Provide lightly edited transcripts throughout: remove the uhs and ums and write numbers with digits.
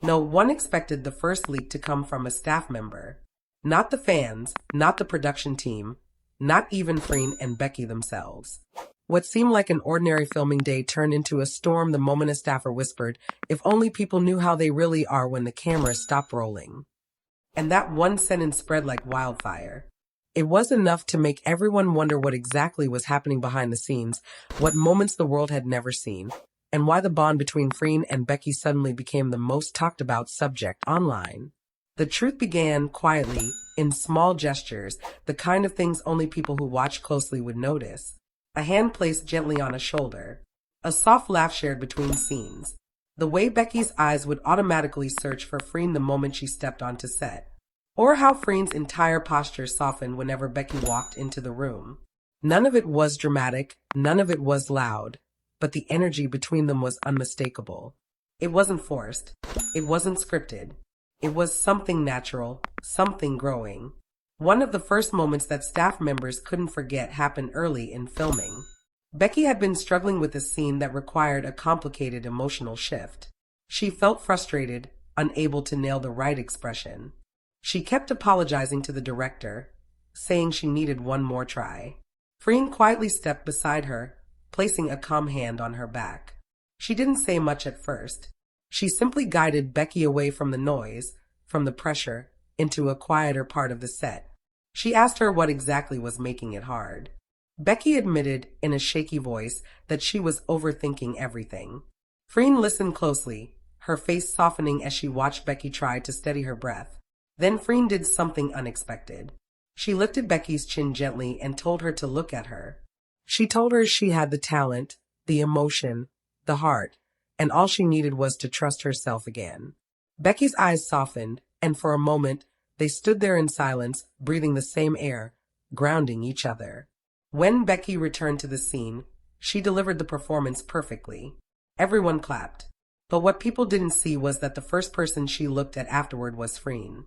No one expected the first leak to come from a staff member. Not the fans, not the production team, not even Freen and Becky themselves. What seemed like an ordinary filming day turned into a storm the moment a staffer whispered, "If only people knew how they really are when the cameras stop rolling." And that one sentence spread like wildfire. It was enough to make everyone wonder what exactly was happening behind the scenes, what moments the world had never seen, and why the bond between Freen and Becky suddenly became the most talked about subject online. The truth began quietly, in small gestures, the kind of things only people who watch closely would notice. A hand placed gently on a shoulder. A soft laugh shared between scenes. The way Becky's eyes would automatically search for Freen the moment she stepped onto set. Or how Freen's entire posture softened whenever Becky walked into the room. None of it was dramatic, none of it was loud, but the energy between them was unmistakable. It wasn't forced. It wasn't scripted. It was something natural, something growing. One of the first moments that staff members couldn't forget happened early in filming. Becky had been struggling with a scene that required a complicated emotional shift. She felt frustrated, unable to nail the right expression. She kept apologizing to the director, saying she needed one more try. Freen quietly stepped beside her, placing a calm hand on her back. She didn't say much at first. She simply guided Becky away from the noise, from the pressure, into a quieter part of the set. She asked her what exactly was making it hard. Becky admitted, in a shaky voice, that she was overthinking everything. Freen listened closely, her face softening as she watched Becky try to steady her breath. Then Freen did something unexpected. She lifted Becky's chin gently and told her to look at her. She told her she had the talent, the emotion, the heart, and all she needed was to trust herself again. Becky's eyes softened, and for a moment, they stood there in silence, breathing the same air, grounding each other. When Becky returned to the scene, she delivered the performance perfectly. Everyone clapped. But what people didn't see was that the first person she looked at afterward was Freen.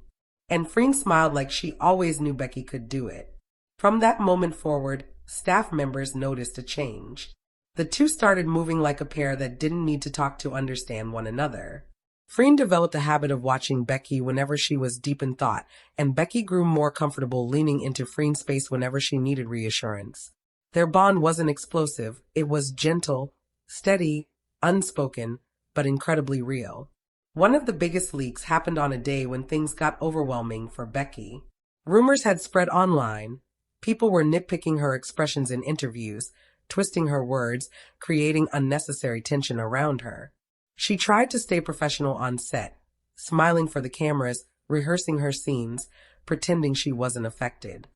And Freen smiled like she always knew Becky could do it. From that moment forward, staff members noticed a change. The two started moving like a pair that didn't need to talk to understand one another. Freen developed a habit of watching Becky whenever she was deep in thought, and Becky grew more comfortable leaning into Freen's space whenever she needed reassurance. Their bond wasn't explosive, it was gentle, steady, unspoken, but incredibly real. One of the biggest leaks happened on a day when things got overwhelming for Becky. Rumors had spread online. People were nitpicking her expressions in interviews, twisting her words, creating unnecessary tension around her. She tried to stay professional on set, smiling for the cameras, rehearsing her scenes, pretending she wasn't affected.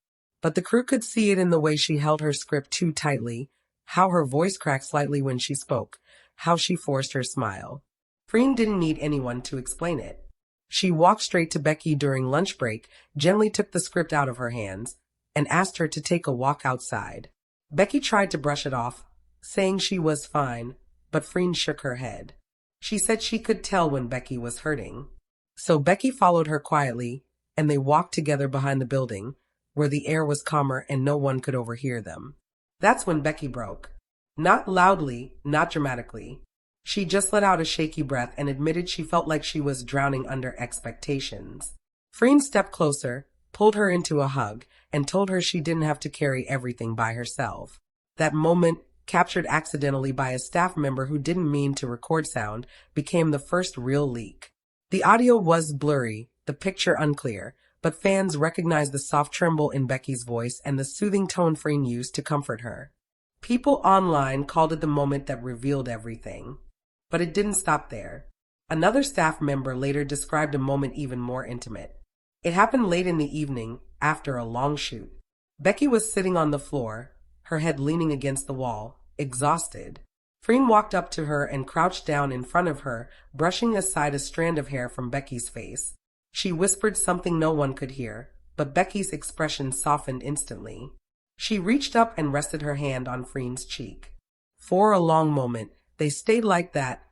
But the crew could see it in the way she held her script too tightly, how her voice cracked slightly when she spoke, how she forced her smile. Freen didn't need anyone to explain it. She walked straight to Becky during lunch break, gently took the script out of her hands, and asked her to take a walk outside. Becky tried to brush it off, saying she was fine, but Freen shook her head. She said she could tell when Becky was hurting. So Becky followed her quietly, and they walked together behind the building, where the air was calmer and no one could overhear them. That's when Becky broke. Not loudly, not dramatically. She just let out a shaky breath and admitted she felt like she was drowning under expectations. Freen stepped closer, pulled her into a hug, and told her she didn't have to carry everything by herself. That moment, captured accidentally by a staff member who didn't mean to record sound, became the first real leak. The audio was blurry, the picture unclear, but fans recognized the soft tremble in Becky's voice and the soothing tone Freen used to comfort her. People online called it the moment that revealed everything. But it didn't stop there. Another staff member later described a moment even more intimate. It happened late in the evening, after a long shoot. Becky was sitting on the floor, her head leaning against the wall, exhausted. Freen walked up to her and crouched down in front of her, brushing aside a strand of hair from Becky's face. She whispered something no one could hear, but Becky's expression softened instantly. She reached up and rested her hand on Freen's cheek. For a long moment, they stayed like that,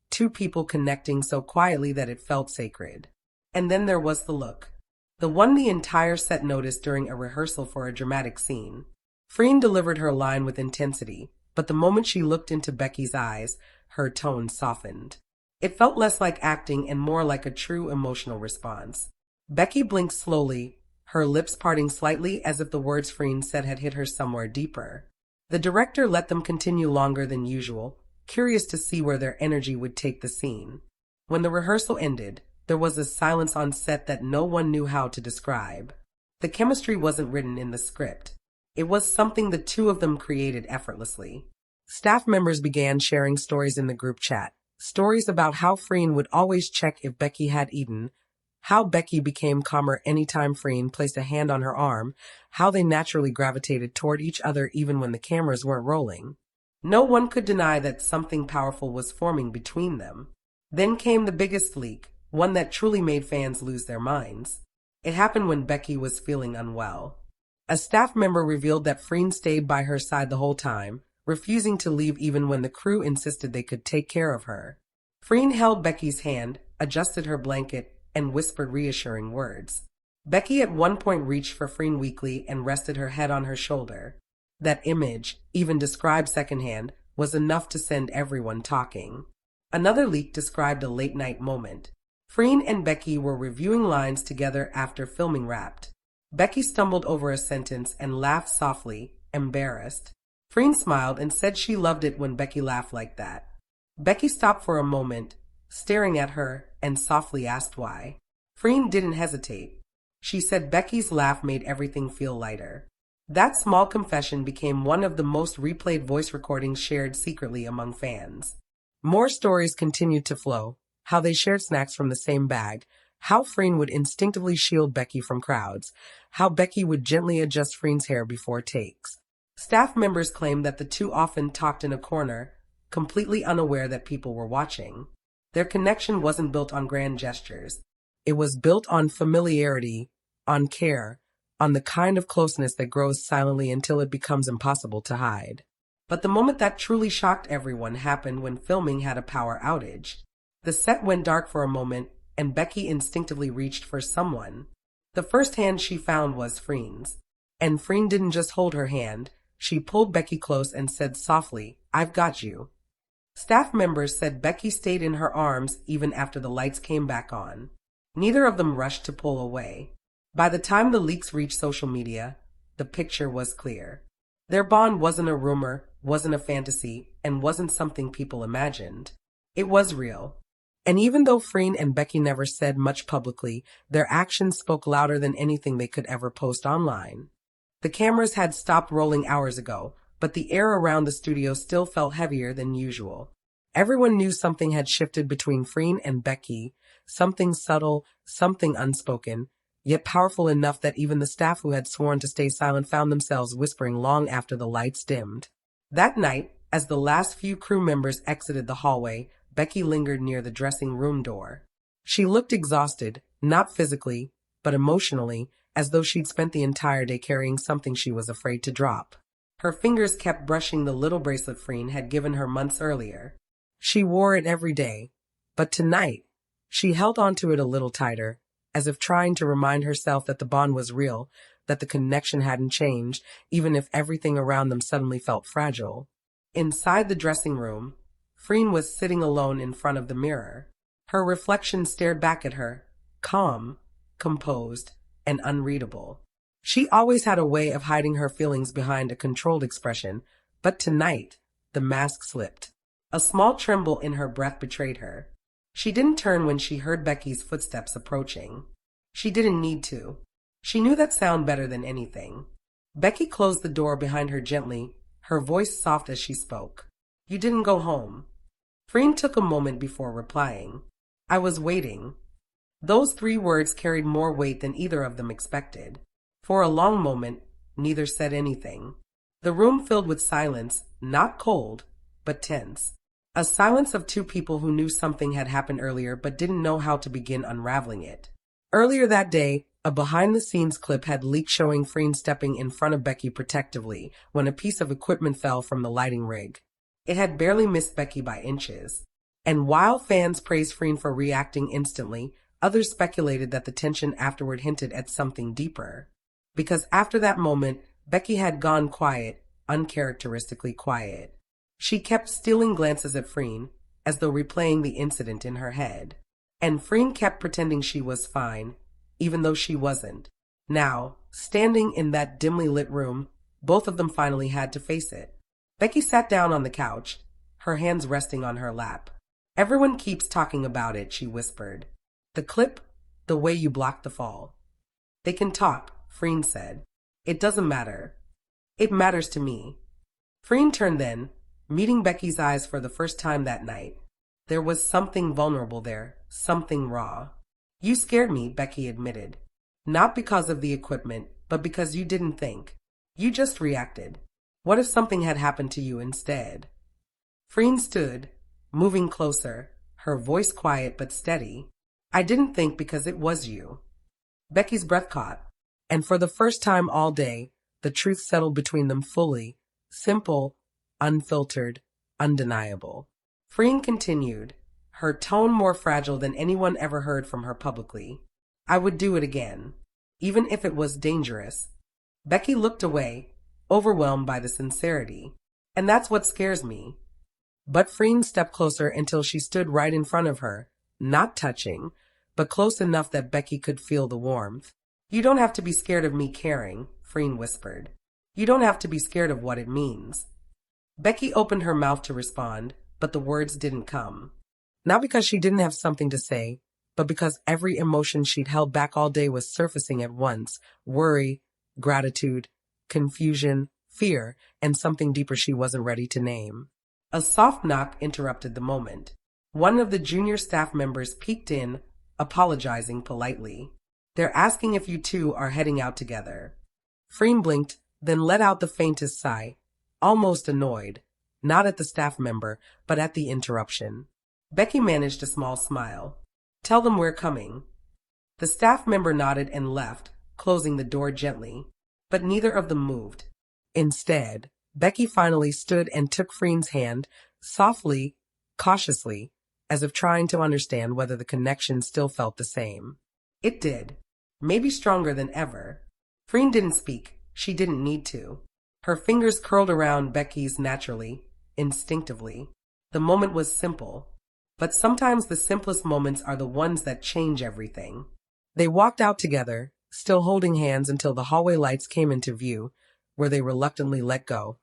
two people connecting so quietly that it felt sacred. And then there was the look. The one the entire set noticed during a rehearsal for a dramatic scene. Freen delivered her line with intensity, but the moment she looked into Becky's eyes, her tone softened. It felt less like acting and more like a true emotional response. Becky blinked slowly, her lips parting slightly as if the words Freen said had hit her somewhere deeper. The director let them continue longer than usual, curious to see where their energy would take the scene. When the rehearsal ended, there was a silence on set that no one knew how to describe. The chemistry wasn't written in the script. It was something the two of them created effortlessly. Staff members began sharing stories in the group chat. Stories about how Freen would always check if Becky had eaten, how Becky became calmer anytime Freen placed a hand on her arm, how they naturally gravitated toward each other even when the cameras weren't rolling. No one could deny that something powerful was forming between them. Then came the biggest leak, one that truly made fans lose their minds. It happened when Becky was feeling unwell. A staff member revealed that Freen stayed by her side the whole time, refusing to leave even when the crew insisted they could take care of her. Freen held Becky's hand, adjusted her blanket, and whispered reassuring words. Becky at one point reached for Freen weakly and rested her head on her shoulder. That image, even described secondhand, was enough to send everyone talking. Another leak described a late-night moment. Freen and Becky were reviewing lines together after filming wrapped. Becky stumbled over a sentence and laughed softly, embarrassed. Freen smiled and said she loved it when Becky laughed like that. Becky stopped for a moment, staring at her, and softly asked why. Freen didn't hesitate. She said Becky's laugh made everything feel lighter. That small confession became one of the most replayed voice recordings shared secretly among fans. More stories continued to flow, how they shared snacks from the same bag, how Freen would instinctively shield Becky from crowds, how Becky would gently adjust Freen's hair before takes. Staff members claimed that the two often talked in a corner, completely unaware that people were watching. Their connection wasn't built on grand gestures. It was built on familiarity, on care, on the kind of closeness that grows silently until it becomes impossible to hide. But the moment that truly shocked everyone happened when filming had a power outage. The set went dark for a moment, and Becky instinctively reached for someone. The first hand she found was Freen's. And Freen didn't just hold her hand, she pulled Becky close and said softly, "I've got you." Staff members said Becky stayed in her arms even after the lights came back on. Neither of them rushed to pull away. By the time the leaks reached social media, the picture was clear. Their bond wasn't a rumor, wasn't a fantasy, and wasn't something people imagined. It was real. And even though Freen and Becky never said much publicly, their actions spoke louder than anything they could ever post online. The cameras had stopped rolling hours ago, but the air around the studio still felt heavier than usual. Everyone knew something had shifted between Freen and Becky, something subtle, something unspoken, yet powerful enough that even the staff who had sworn to stay silent found themselves whispering long after the lights dimmed. That night, as the last few crew members exited the hallway, Becky lingered near the dressing room door. She looked exhausted, not physically, but emotionally, as though she'd spent the entire day carrying something she was afraid to drop. Her fingers kept brushing the little bracelet Freen had given her months earlier. She wore it every day, but tonight, she held onto it a little tighter, as if trying to remind herself that the bond was real, that the connection hadn't changed, even if everything around them suddenly felt fragile. Inside the dressing room, Freen was sitting alone in front of the mirror. Her reflection stared back at her, calm, composed, and unreadable. She always had a way of hiding her feelings behind a controlled expression, but tonight, the mask slipped. A small tremble in her breath betrayed her. She didn't turn when she heard Becky's footsteps approaching. She didn't need to. She knew that sound better than anything. Becky closed the door behind her gently, her voice soft as she spoke. "You didn't go home." Freen took a moment before replying. "I was waiting." Those 3 words carried more weight than either of them expected. For a long moment, neither said anything. The room filled with silence, not cold, but tense. A silence of 2 people who knew something had happened earlier but didn't know how to begin unraveling it. Earlier that day, a behind-the-scenes clip had leaked showing Freen stepping in front of Becky protectively when a piece of equipment fell from the lighting rig. It had barely missed Becky by inches. And while fans praised Freen for reacting instantly, others speculated that the tension afterward hinted at something deeper. Because after that moment, Becky had gone quiet, uncharacteristically quiet. She kept stealing glances at Freen, as though replaying the incident in her head. And Freen kept pretending she was fine, even though she wasn't. Now, standing in that dimly lit room, both of them finally had to face it. Becky sat down on the couch, her hands resting on her lap. Everyone keeps talking about it, she whispered. The clip, the way you blocked the fall. They can talk, Freen said. It doesn't matter. It matters to me. Freen turned then, meeting Becky's eyes for the first time that night. There was something vulnerable there, something raw. You scared me, Becky admitted. Not because of the equipment, but because you didn't think. You just reacted. What if something had happened to you instead? Freen stood, moving closer, her voice quiet but steady. I didn't think because it was you. Becky's breath caught, and for the first time all day, the truth settled between them fully, simple, unfiltered, undeniable. Freen continued, her tone more fragile than anyone ever heard from her publicly. I would do it again, even if it was dangerous. Becky looked away, overwhelmed by the sincerity. And that's what scares me. But Freen stepped closer until she stood right in front of her, not touching, but close enough that Becky could feel the warmth. You don't have to be scared of me caring, Freen whispered. You don't have to be scared of what it means. Becky opened her mouth to respond, but the words didn't come. Not because she didn't have something to say, but because every emotion she'd held back all day was surfacing at once. Worry, gratitude, confusion, fear, and something deeper she wasn't ready to name. A soft knock interrupted the moment. One of the junior staff members peeked in, apologizing politely. They're asking if you two are heading out together. Freen blinked, then let out the faintest sigh, almost annoyed, not at the staff member, but at the interruption. Becky managed a small smile. Tell them we're coming. The staff member nodded and left, closing the door gently, but neither of them moved. Instead, Becky finally stood and took Freen's hand, softly, cautiously, as if trying to understand whether the connection still felt the same. It did. Maybe stronger than ever. Freen didn't speak. She didn't need to. Her fingers curled around Becky's naturally, instinctively. The moment was simple. But sometimes the simplest moments are the ones that change everything. They walked out together, still holding hands until the hallway lights came into view, where they reluctantly let go,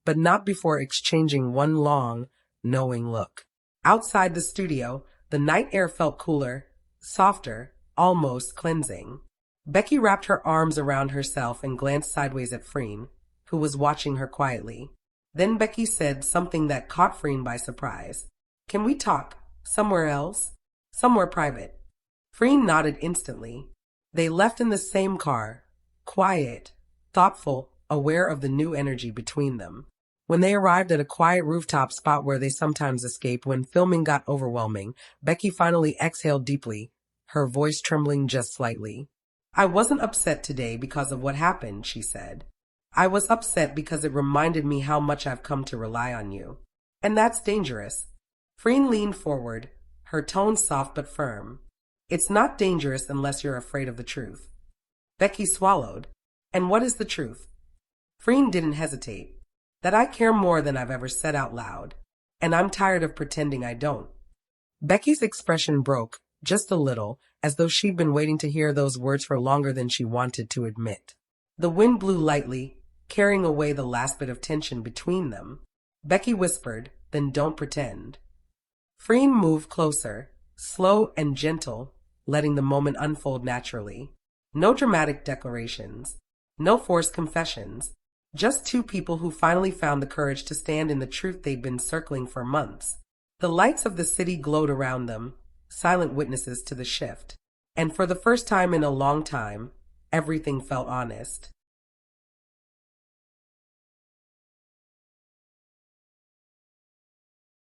but not before exchanging one long, knowing look. Outside the studio, the night air felt cooler, softer, almost cleansing. Becky wrapped her arms around herself and glanced sideways at Freen, who was watching her quietly. Then Becky said something that caught Freen by surprise. Can we talk? Somewhere else? Somewhere private. Freen nodded instantly. They left in the same car, quiet, thoughtful, aware of the new energy between them. When they arrived at a quiet rooftop spot where they sometimes escaped when filming got overwhelming, Becky finally exhaled deeply, her voice trembling just slightly. I wasn't upset today because of what happened, she said. I was upset because it reminded me how much I've come to rely on you. And that's dangerous. Freen leaned forward, her tone soft but firm. It's not dangerous unless you're afraid of the truth. Becky swallowed. And what is the truth? Freen didn't hesitate. That I care more than I've ever said out loud. And I'm tired of pretending I don't. Becky's expression broke, just a little, as though she'd been waiting to hear those words for longer than she wanted to admit. The wind blew lightly, carrying away the last bit of tension between them. Becky whispered, then don't pretend. Freen moved closer, slow and gentle, letting the moment unfold naturally. No dramatic declarations, no forced confessions, just two people who finally found the courage to stand in the truth they'd been circling for months. The lights of the city glowed around them, silent witnesses to the shift. And for the first time in a long time, everything felt honest.